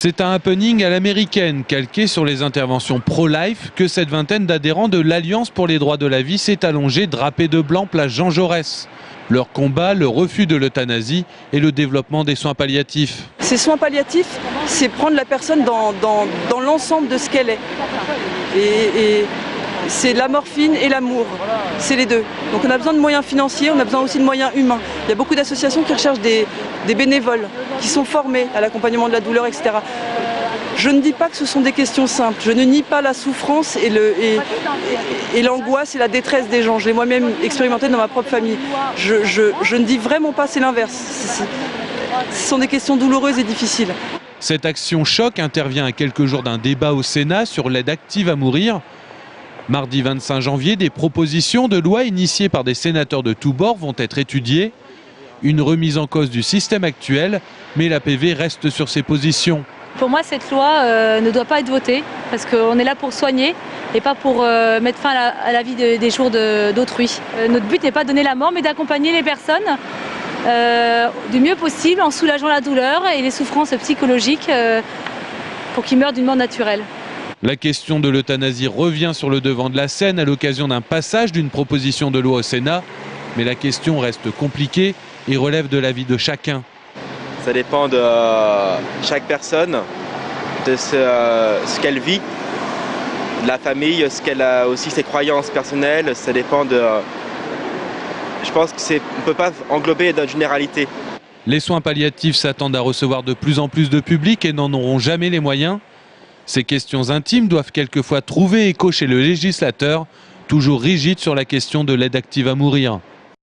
C'est un happening à l'américaine, calqué sur les interventions pro-life, que cette vingtaine d'adhérents de l'Alliance pour les droits de la vie s'est allongée, drapée de blanc, place Jean Jaurès. Leur combat, le refus de l'euthanasie et le développement des soins palliatifs. Ces soins palliatifs, c'est prendre la personne dans l'ensemble de ce qu'elle est. Et c'est la morphine et l'amour, c'est les deux. Donc on a besoin de moyens financiers, on a besoin aussi de moyens humains. Il y a beaucoup d'associations qui recherchent des bénévoles, qui sont formés à l'accompagnement de la douleur, etc. Je ne dis pas que ce sont des questions simples, je ne nie pas la souffrance et l'angoisse et la détresse des gens. Je l'ai moi-même expérimenté dans ma propre famille. Je ne dis vraiment pas c'est l'inverse. Ce sont des questions douloureuses et difficiles. Cette action choc intervient à quelques jours d'un débat au Sénat sur l'aide active à mourir. Mardi 25 janvier, des propositions de loi initiées par des sénateurs de tous bords vont être étudiées. Une remise en cause du système actuel, mais l'APV reste sur ses positions. Pour moi, cette loi ne doit pas être votée, parce qu'on est là pour soigner et pas pour mettre fin à la vie des jours d'autrui. Notre but n'est pas de donner la mort, mais d'accompagner les personnes du mieux possible en soulageant la douleur et les souffrances psychologiques pour qu'ils meurent d'une mort naturelle. La question de l'euthanasie revient sur le devant de la scène à l'occasion d'un passage d'une proposition de loi au Sénat. Mais la question reste compliquée et relève de la vie de chacun. Ça dépend de chaque personne, de ce qu'elle vit, de la famille, ce qu'elle a aussi ses croyances personnelles. Ça dépend de... Je pense qu'on ne peut pas englober dans une généralité. Les soins palliatifs s'attendent à recevoir de plus en plus de public et n'en auront jamais les moyens. Ces questions intimes doivent quelquefois trouver écho chez le législateur, toujours rigide sur la question de l'aide active à mourir.